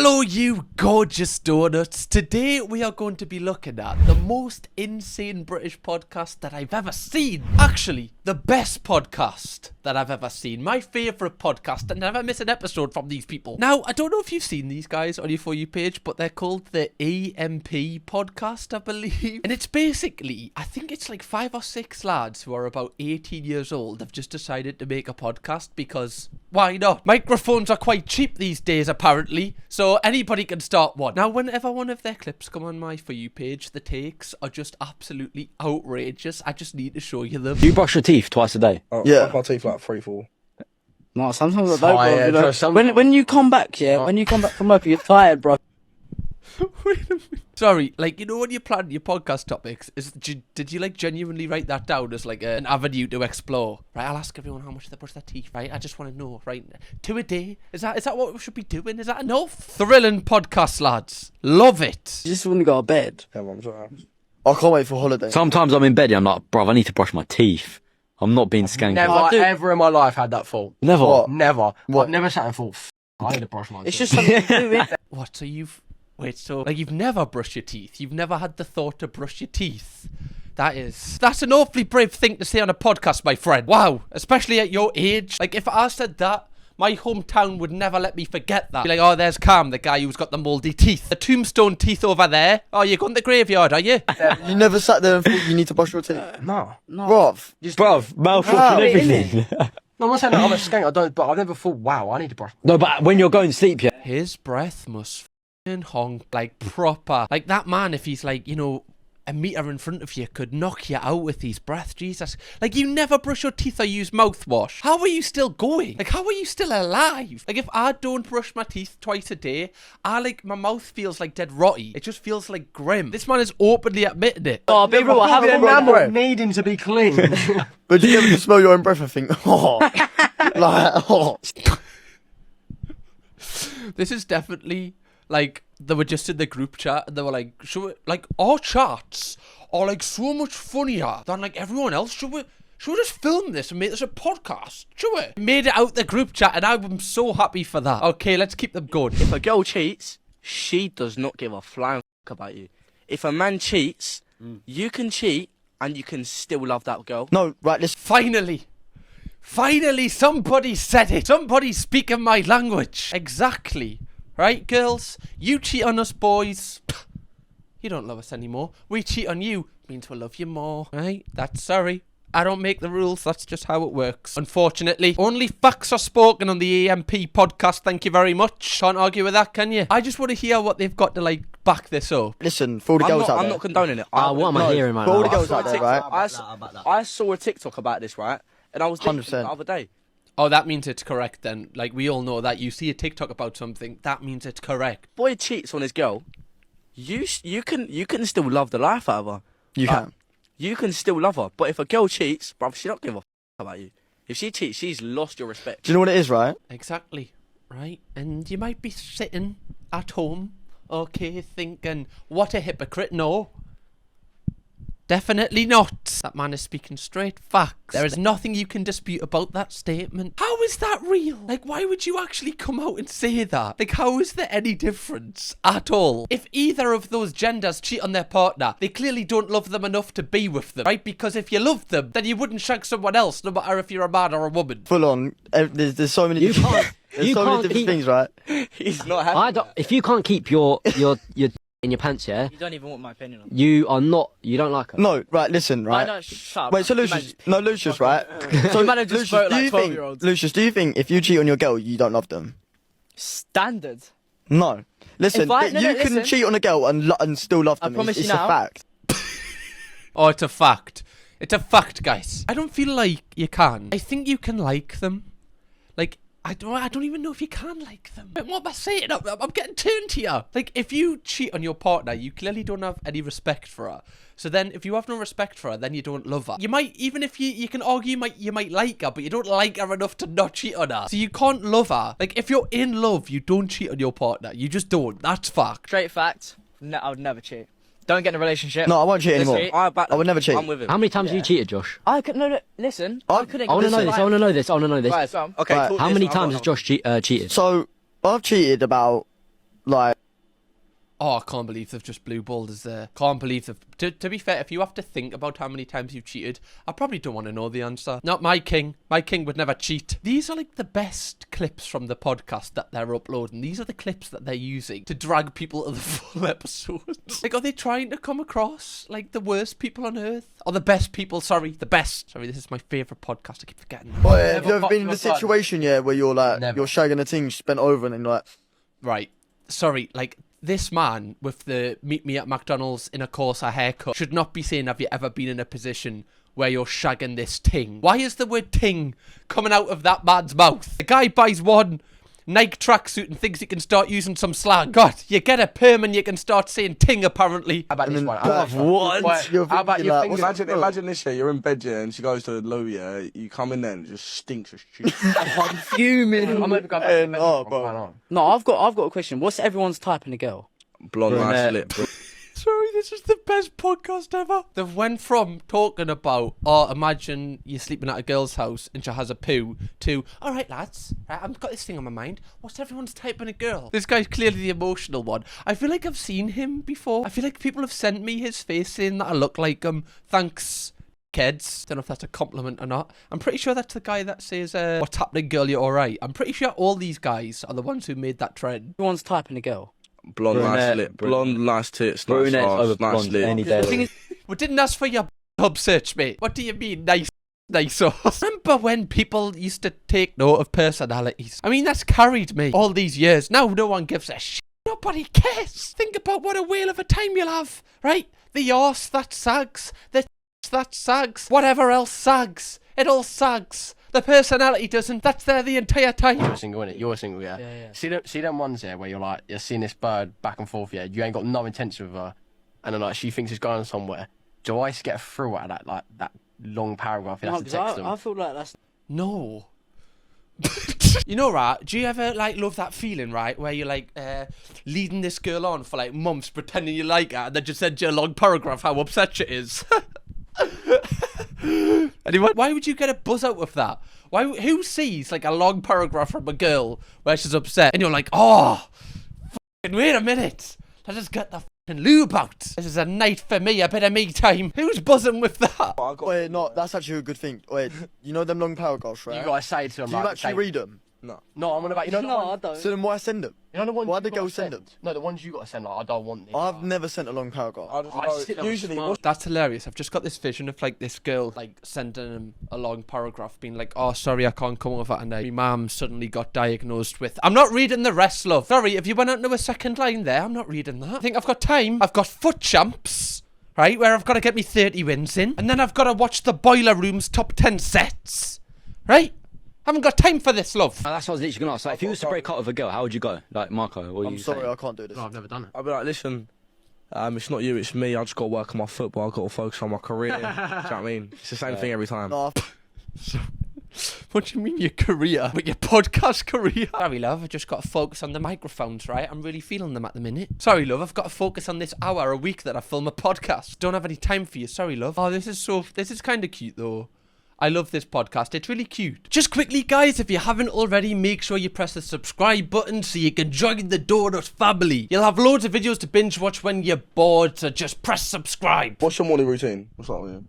Hello, you gorgeous donuts. Today we are going to be looking at the most insane British podcast that I've ever seen. Actually, the best podcast that I've ever seen. My favourite podcast, and never miss an episode from these people. Now, I don't know if you've seen these guys on your For You page, but they're called the EMP podcast, I believe. And it's basically, I think it's like 5 or 6 lads who are about 18 years old have just decided to make a podcast because why not? Microphones are quite cheap these days, apparently, so anybody can start one. Now, whenever one of their clips come on my For You page, the takes are just absolutely outrageous. I just need to show you them. Do you brush your teeth twice a day? Oh, yeah. I brush my teeth like 3-4. No, sometimes I don't, bro. You know, when you come back, when you come back from work, you're tired, bro. Wait a minute. Sorry, like, you know when you plan your podcast topics, did you like genuinely write that down as like an avenue to explore? Right, I'll ask everyone how much they brush their teeth, right? I just want to know, right? 2 a day? Is that what we should be doing? Is that enough? Thrilling podcast, lads. Love it. You just wouldn't go to bed. Yeah, Mum, sorry. I can't wait for holiday. Sometimes I'm in bed and I'm like, bruv, I need to brush my teeth. I'm not being skanky. Never ever in my life had that thought. Never? What? Never. What? I've never sat and thought, I need to brush my teeth. It's just something you do, innit? What, so you've never brushed your teeth? You've never had the thought to brush your teeth? That's an awfully brave thing to say on a podcast, my friend. Wow, especially at your age. Like, if I said that, my hometown would never let me forget that. Be like, oh, there's Cam, the guy who's got the mouldy teeth. The tombstone teeth over there. Oh, you're going to the graveyard, are you? You never sat there and thought you need to brush your teeth? No. Bruv. Bruv, mouthwash and everything. No, I'm not saying that I'm a skank, I don't, but I've never thought, wow, I need to brush. No, but when you're going to sleep, yeah. His breath must f***ing honk, like, proper. Like, that man, if he's like, you know, a metre in front of you, could knock you out with his breath. Jesus. Like, you never brush your teeth or use mouthwash. How are you still going? Like, how are you still alive? Like, if I don't brush my teeth twice a day, my mouth feels like dead rotty. It just feels like grim. This man is openly admitting it. Oh, be real, I haven't enamel needing to be clean. But do you ever just smell your own breath and think, oh. Like, oh. This is definitely... Like, they were just in the group chat and they were like, our chats are like so much funnier than like everyone else. Should we just film this and make this a podcast? Should we? Made it out the group chat and I'm so happy for that. Okay, let's keep them going. If a girl cheats, she does not give a flying f*** about you. If a man cheats, you can cheat and you can still love that girl. No, right, listen. Finally, somebody said it. Somebody speaking my language. Exactly. Right, girls? You cheat on us, boys. You don't love us anymore. We cheat on you. Means we'll love you more. Right? That's sorry. I don't make the rules. That's just how it works. Unfortunately, only facts are spoken on the EMP podcast. Thank you very much. Can't argue with that, can you? I just want to hear what they've got to, like, back this up. Listen, for all the girls out there. I'm not condoning it. What am I hearing, man? For all the girls out there, right? I saw a TikTok about this, right? And I was thinking 100%. the other day. Oh, that means it's correct then. Like, we all know that. You see a TikTok about something, that means it's correct. Boy cheats on his girl. You can still love the life out of her. You can. You can still love her. But if a girl cheats, bruv, she don't give a f*** about you. If she cheats, she's lost your respect. Do you know what it is, right? Exactly. Right? And you might be sitting at home, okay, thinking, what a hypocrite. No. Definitely not. That man is speaking straight facts. There is nothing you can dispute about that statement. How is that real? Like, why would you actually come out and say that? Like, how is there any difference at all? If either of those genders cheat on their partner, they clearly don't love them enough to be with them, right? Because if you loved them, then you wouldn't shag someone else, no matter if you're a man or a woman. Full on. There's so many different things, right? He's not happy. If you can't keep your in your pants, yeah? You don't even want my opinion on it. You don't like her. No, right, listen, right? No, shut up. Wait, so Lucius, right? So Lucius, do you think, Lucius, do you think if you cheat on your girl, you don't love them? Standard. No. Listen, you can cheat on a girl and still love them. I promise it's you a now. fact. Oh, it's a fact. It's a fact, guys. I don't feel like you can. I think you can like them. Like, I don't even know if you can like them. What am I saying? I'm getting turned here. Like, if you cheat on your partner, you clearly don't have any respect for her. So then, if you have no respect for her, then you don't love her. You might, even if you can argue you might like her, but you don't like her enough to not cheat on her. So you can't love her. Like, if you're in love, you don't cheat on your partner. You just don't. That's fact. Straight fact. No, I would never cheat. Don't get in a relationship. No, I won't cheat anymore. I would never cheat. I'm with him. How many times have you cheated, Josh? I could listen. I couldn't. I want to know this. Right, so, okay. Right. Talk How this, many I've times got has Josh cheated? So, I've cheated about, like, Oh, I can't believe they've just blue balled us there. Can't believe they've... To be fair, if you have to think about how many times you've cheated, I probably don't want to know the answer. Not my king. My king would never cheat. These are like the best clips from the podcast that they're uploading. These are the clips that they're using to drag people to the full episodes. Like, are they trying to come across like the worst people on earth? Or the best people? Sorry, the best. Sorry, this is my favourite podcast. I keep forgetting. but have you ever fucked been in your the son? situation, yeah, where you're like, Never. you're shagging a thing, spent over, and then like, Right. Sorry, like... This man with the meet me at McDonald's in a Corsa haircut should not be saying, have you ever been in a position where you're shagging this ting? Why is the word ting coming out of that man's mouth? The guy buys one Nike tracksuit and thinks he can start using some slang. God, you get a perm and you can start saying ting apparently. How about this then- one? How about this one? What? Wait, You're how about thinking your like, fingers? what's- Imagine this year, you're in bed, yeah, and she goes to the loo, yeah, you come in there and it just stinks of shit. I'm fuming. I'm over going back Hey, to bed. no, What's bro. going on? No, I've got a question. What's everyone's type in a girl? Blonde, nice Brunette. lip. Sorry, this is the best podcast ever. They've went from talking about, oh, imagine you're sleeping at a girl's house and she has a poo, to, all right, lads, right, I've got this thing on my mind. What's everyone's type in a girl? This guy's clearly the emotional one. I feel like I've seen him before. I feel like people have sent me his face saying that I look like him. Thanks, kids. Don't know if that's a compliment or not. I'm pretty sure that's the guy that says, what's happening, girl, you're all right. I'm pretty sure all these guys are the ones who made that trend. Everyone's type in a girl. Blonde, nice Brunette, lip. brunette. Blonde, nice tits, nice Brunettes arse, over nice blonde lip. any day. The thing is, We didn't ask for your hub search, mate. What do you mean, nice sauce? Remember when people used to take note of personalities? I mean, that's carried me all these years. Now no one gives a shit. Nobody cares. Think about what a whale of a time you'll have, right? The arse that sags, the that sags, whatever else sags. It all sags. The personality doesn't. That's there the entire time. You're single, innit? You're single, yeah. Yeah. See them ones there where you're like, you're seeing this bird back and forth, yeah. You ain't got no intention with her, and then like she thinks it's going somewhere. Do I get through out of that like that long paragraph? You no, have to 'cause text them. I feel like that's. No. You know, right? Do you ever like love that feeling, right, where you're like leading this girl on for like months, pretending you like her, and then just send you a long paragraph how upset she is? Anyway, why would you get a buzz out of that? Why? Who sees like a long paragraph from a girl where she's upset, and you're like, oh, wait a minute, let's just get the fucking lube out. This is a night for me, a bit of me time. Who's buzzing with that? wait, no, that's actually a good thing. Wait, you know them long paragraphs, right? You gotta say to them. Do you like, actually say- read them? No, I'm on about. You know the No, one- I don't. So then why send them? You know the ones. Why'd you the girl gotta send them? No, the ones you gotta send. Like, I don't want these. I've never sent a long paragraph. I just I know, sit there usually, smart. what's That's hilarious. I've just got this vision of like this girl like sending him a long paragraph being like, oh, sorry, I can't come over tonight. My mum suddenly got diagnosed with... I'm not reading the rest, love. Sorry, if you went on to a second line there, I'm not reading that. I think I've got time. I've got foot champs, right, where I've got to get me 30 wins in. And then I've got to watch the Boiler Room's top 10 sets, right? I haven't got time for this, love. That's what I was literally going to ask. Like, if you was to break up with a girl, how would you go? Like, Marco, what are I'm you sorry, saying? I can't do this. No, I've never done it. I'll be like, listen, it's not you, it's me. I just got to work on my football. I've got to focus on my career. Do you know what I mean? It's the same thing every time. No, What do you mean your career? But your podcast career? Sorry, love, I've just got to focus on the microphones, right? I'm really feeling them at the minute. Sorry, love, I've got to focus on this hour a week that I film a podcast. Don't have any time for you. Sorry, love. Oh, this is kind of cute, though. I love this podcast. It's really cute. Just quickly, guys, if you haven't already, make sure you press the subscribe button so you can join the Donut family. You'll have loads of videos to binge watch when you're bored, so just press subscribe. What's your morning routine? What's that with you?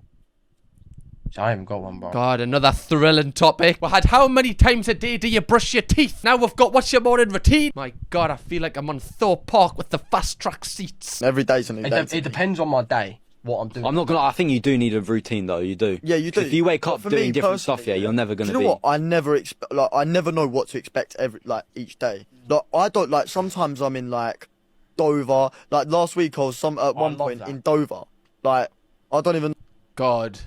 I haven't got one, bro. God, another thrilling topic. We had how many times a day do you brush your teeth? Now we've got what's your morning routine? My God, I feel like I'm on Thorpe Park with the fast track seats. every day's a new day. It depends on my day. What I'm doing. I'm not going to... I think you do need a routine, though. You do. Yeah, you do. If you wake But up for doing me different stuff, personally, yeah, you're never going Do to you be... know what? I never know what to expect each day. Like I don't like. Sometimes I'm in like Dover. Like last week I was at one love point that. in Dover. Like I don't even. God,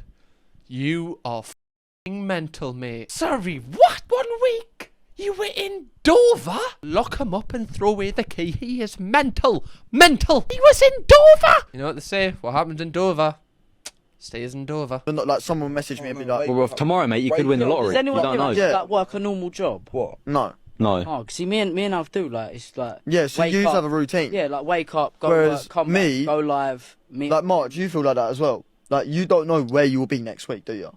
you are f***ing mental, mate. Sorry, what? 1 week? You were in Dover? Lock him up and throw away the key. He is mental. Mental. He was in Dover. You know what they say? What happens in Dover stays in Dover. But not, like someone messaged me and be like, Well, tomorrow, mate, you could win the lottery. Does You anyone don't know. Yeah. like work a normal job? What? no. No. Oh, see, me and Alf do like it's like Yeah, so wake you up, have a routine. yeah, like wake up, go Whereas work, come me- back, go live. Me, Like Mark, do you feel like that as well? Like you don't know where you will be next week, do you?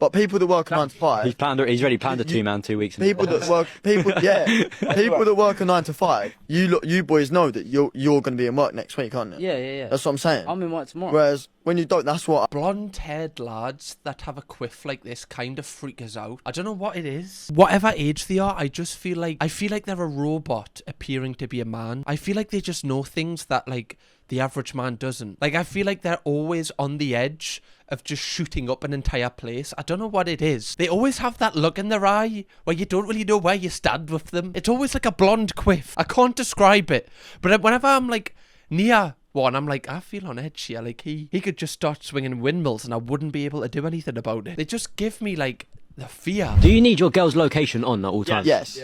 But people that work a 9 to 5, He's ready planned a 2-man 2 weeks. people that work, people that work a 9 to 5, you boys know that you're going to be in work next week, aren't you? Yeah. That's what I'm saying. I'm in work tomorrow. Whereas when you don't, that's what. Blonde-haired lads that have a quiff like this kind of freak us out. I don't know what it is. Whatever age they are, I feel like they're a robot appearing to be a man. I feel like they just know things that like the average man doesn't. Like, I feel like they're always on the edge of just shooting up an entire place. I don't know what it is. They always have that look in their eye where you don't really know where you stand with them. It's always like a blonde quiff. I can't describe it. But whenever I'm like near one, I'm like, I feel on edge here. Like, he could just start swinging windmills and I wouldn't be able to do anything about it. They just give me like the fear. Do you need your girl's location on at all times? Yes.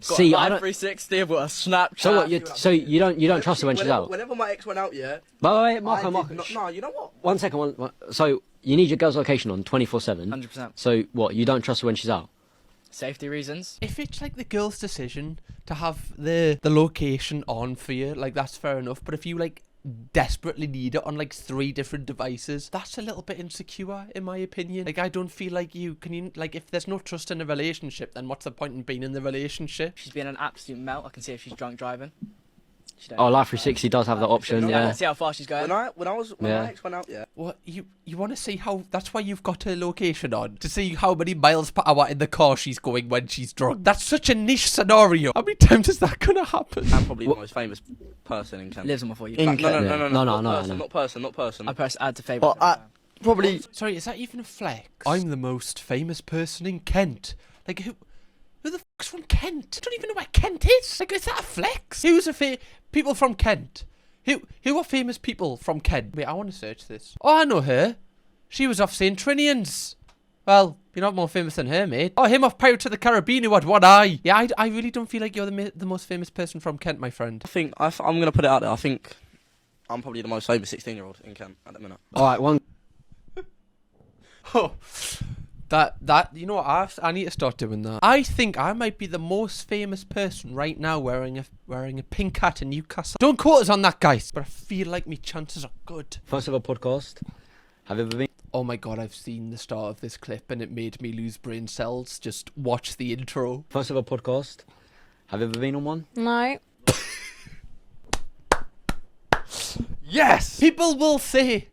See, I don't. 360, I've got a Snapchat. So what? So you don't trust her when she's out? Whenever my ex went out, yeah. Wait, Marco. No, you know what? 1 second. So you need your girl's location on 24/7. 100%. So what? You don't trust her when she's out? Safety reasons. If it's like the girl's decision to have the location on for you, like that's fair enough. But if you like desperately need it on like 3 different devices, that's a little bit insecure in my opinion. Like, I don't feel like you like, if there's no trust in a relationship, then what's the point in being in the relationship? She's being an absolute melt. I can see if she's drunk driving. Oh, Life 360 does have that option. I Yeah. can see how fast she's going. When my ex went out, yeah. What, you want to see how, that's why you've got her location on, to see how many miles per hour in the car she's going when she's drunk. That's such a niche scenario. How many times is that gonna happen? I'm probably the most famous person in Kent. Lives on before you. In No, Kent. not person. I press add to favourite. But probably. Sorry, is that even a flex? I'm the most famous person in Kent. Like, who the fuck's from Kent? I don't even know where Kent is. Like, is that a flex? Who's people from Kent? Who are famous people from Kent? Wait, I want to search this. Oh, I know her. She was off St. Trinian's. Well, you're not more famous than her, mate. Oh, him off Pirates of the Caribbean who had one eye. Yeah, I really don't feel like you're the most famous person from Kent, my friend. I'm going to put it out there. I think I'm probably the most famous 16-year-old in Kent at the minute. All right, one. Oh, that you know what? I need to start doing that. I think I might be the most famous person right now wearing a pink hat in Newcastle. Don't quote us on that, guys. But I feel like my chances are good. First ever podcast. Have you ever been? Oh my god, I've seen the start of this clip and it made me lose brain cells. Just watch the intro. First ever podcast. Have you ever been on one? No. Yes! People will say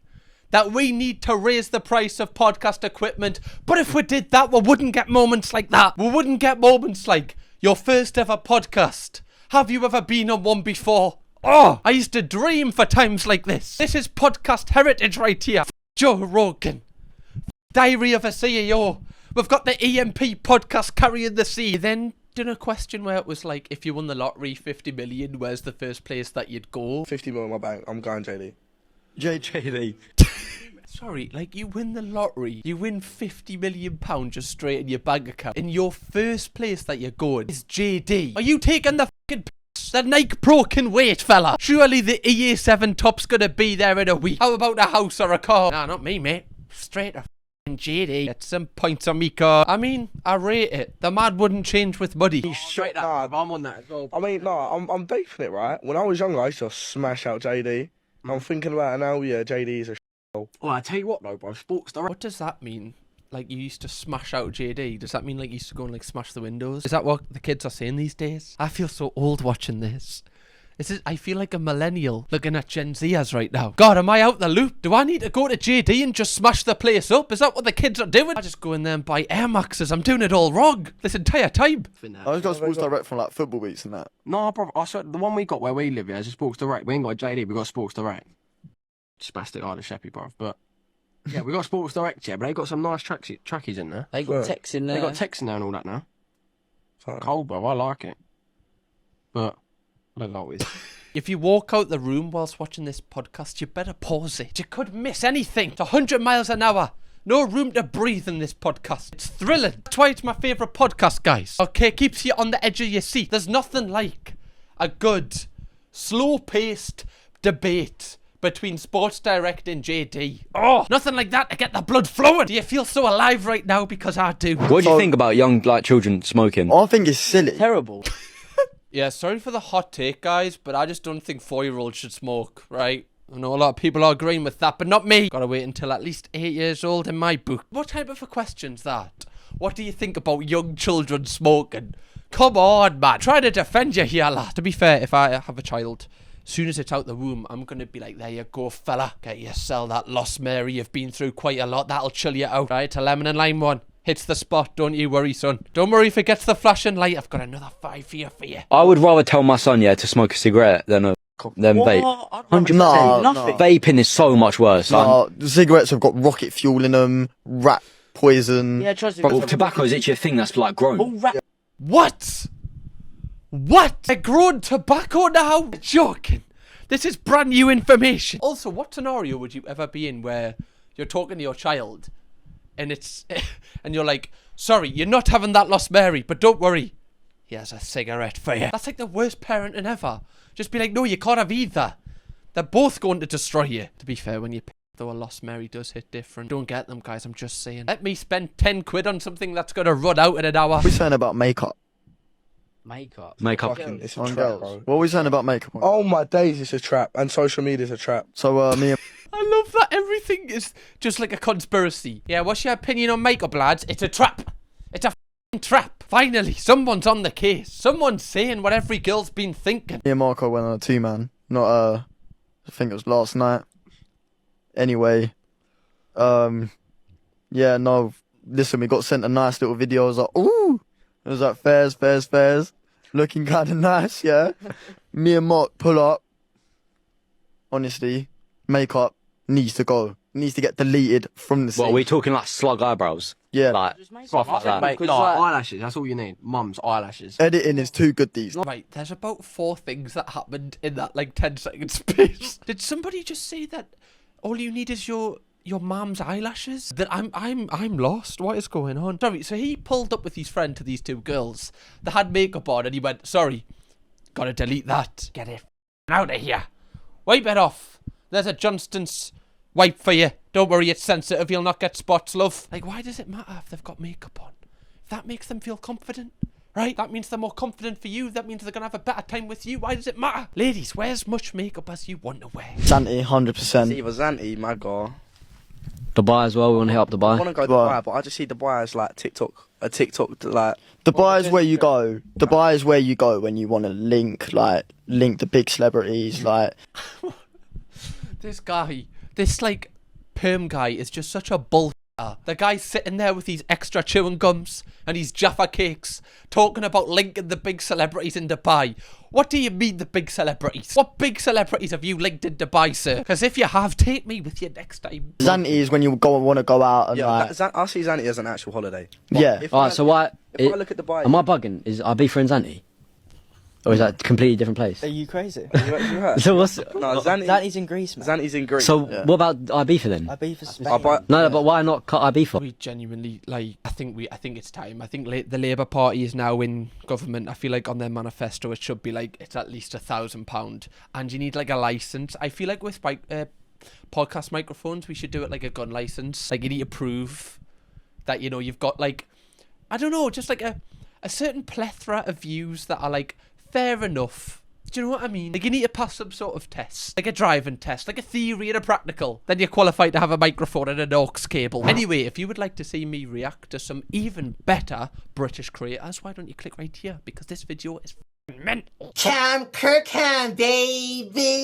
that we need to raise the price of podcast equipment, but if we did that, we wouldn't get moments like that. We wouldn't get moments like your first ever podcast. Have you ever been on one before? Oh, I used to dream for times like this. This is podcast heritage right here. Joe Rogan. Diary of a CEO. We've got the EMP podcast carrying the sea. Then did a question where it was like, if you won the lottery, 50 million, where's the first place that you'd go? 50 mil in my bank. I'm going JD. JD. Sorry, like, you win the lottery, you win £50 million just straight in your bank account, and your first place that you're going is JD. Are you taking the fucking piss? The Nike Pro can wait, fella. Surely the EA7 top's gonna be there in a week. How about a house or a car? Nah, not me, mate. Straight to fucking JD. Get some points on me car. I mean, I rate it. The mad wouldn't change with money. Straight up. I'm on that as well. I mean, no, I'm deep in it, right? When I was younger, I used to smash out JD. I'm thinking about it now, yeah, JD is a Oh, I tell you what though, bro, Sports Direct. What does that mean? Like, you used to smash out JD? Does that mean like you used to go and like smash the windows? Is that what the kids are saying these days? I feel so old watching this. I feel like a millennial looking at Gen Zers right now. God, am I out the loop? Do I need to go to JD and just smash the place up? Is that what the kids are doing? I just go in there and buy Air Maxes. I'm doing it all wrong this entire time. I just got Sports Direct from like football weeks and that. No, bro, I swear, the one we got where we live, yeah, is a Sports Direct. We ain't got a JD, we got Sports Direct. Spastic Isle of Sheppy, bro, but yeah, we got Sports Direct, yeah, but they got some nice trackies in there. They got text in there. They got text in there and all that now. Cold, bro, I like it. But I don't know what it is. If you walk out the room whilst watching this podcast, you better pause it. You could miss anything. It's 100 miles an hour. No room to breathe in this podcast. It's thrilling. That's why it's my favourite podcast, guys. Okay, keeps you on the edge of your seat. There's nothing like a good, slow-paced debate between Sports Direct and JD. Oh, nothing like that to get the blood flowing. Do you feel so alive right now? Because I do. What do you think about young children smoking? I think it's silly. Terrible. Yeah, sorry for the hot take, guys, but I just don't think 4-year-olds should smoke, right? I know a lot of people are agreeing with that, but not me. Gotta wait until at least 8 years old in my book. What type of a question's that? What do you think about young children smoking? Come on, man. Try to defend you here, lad. To be fair, if I have a child, as soon as it's out the womb, I'm gonna be like, there you go, fella. Get yourself that Lost Mary. You've been through quite a lot. That'll chill you out. Right, a lemon and lime one. Hits the spot, don't you worry, son. Don't worry if it gets the flashing light. I've got another 5 for you. I would rather tell my son, yeah, to smoke a cigarette than vape. 100%. No. Vaping is so much worse. No, the cigarettes have got rocket fuel in them, rat poison. Yeah, trust me. Bro, tobacco is actually a thing that's like grown. What? What? They're growing tobacco now? You're joking. This is brand new information. Also, what scenario would you ever be in where you're talking to your child and and you're like, sorry, you're not having that Lost Mary, but don't worry, here's a cigarette for you. That's like the worst parenting ever. Just be like, no, you can't have either. They're both going to destroy you. To be fair, when you pick, though, a Lost Mary does hit different. Don't get them, guys, I'm just saying. Let me spend 10 quid on something that's going to run out in an hour. What are we saying about makeup? Makeup. It's a On trap, girls. bro. What are we saying about makeup? Oh my days, it's a trap, and social media's a trap. So, me and I love that everything is just like a conspiracy. Yeah, what's your opinion on makeup, lads? It's a trap. It's a f***ing trap. Finally, someone's on the case. Someone's saying what every girl's been thinking. me and Marco went on a 2-man. Not, I think it was last night. Anyway, yeah, no, listen, we got sent a nice little video. I was like, ooh. It was like, fairs. Looking kind of nice, yeah. Me and Mark pull up. Honestly, makeup needs to go. Needs to get deleted from the scene. What, are we talking like slug eyebrows? Yeah. Like, stuff like that. Mate, no, eyelashes. That's all you need. Mum's eyelashes. Editing is too good these days. Right, there's about 4 things that happened in that like 10-second space. Did somebody just say that all you need is your mum's eyelashes? That I'm lost. What is going on? Sorry, so he pulled up with his friend to these 2 girls that had makeup on, and he went, sorry, gotta delete that. Get it out of here. Wipe it off. There's a Johnston's wipe for you. Don't worry, it's sensitive. You'll not get spots, love. Like, why does it matter if they've got makeup on? If that makes them feel confident, right? That means they're more confident for you. That means they're gonna have a better time with you. Why does it matter? Ladies, wear as much makeup as you want to wear. Santi, 100%. It's either Zanti, my god. Dubai as well. We want to hit up I want Dubai. to go to Dubai. Dubai, but I just see Dubai as like a TikTok like. Dubai is where you go. Dubai is where you go when you want to link the big celebrities, like. This guy, this like perm guy is just such a bull. The guy's sitting there with these extra chewing gums and his Jaffa cakes, talking about linking the big celebrities in Dubai. What do you mean the big celebrities? What big celebrities have you linked in Dubai, sir? Because if you have, take me with you next time. Zanti is when you want to go out and Yeah, like. I see Zanti as an actual holiday. Yeah. Alright, so why? If I look at Dubai, Am I bugging? Is RB friends Anti? Or is that a completely different place? Are you crazy? you heard? So what's? No, Zanti, Zanti's in Greece, man. Zanti's in Greece. So what about IB for then? I beef for Spain. I buy- No, but why not cut IB for? We genuinely like. I think it's time. I think the Labour Party is now in government. I feel like on their manifesto it should be like it's at least £1,000, and you need like a license. I feel like with podcast microphones, we should do it like a gun license. Like you need to prove that you've got like, I don't know, just like a certain plethora of views that are like fair enough. Do you know what I mean? Like you need to pass some sort of test, like a driving test, like a theory and a practical. Then you're qualified to have a microphone and an aux cable. Anyway, if you would like to see me react to some even better British creators, why don't you click right here? Because this video is mental. Kirkham, baby.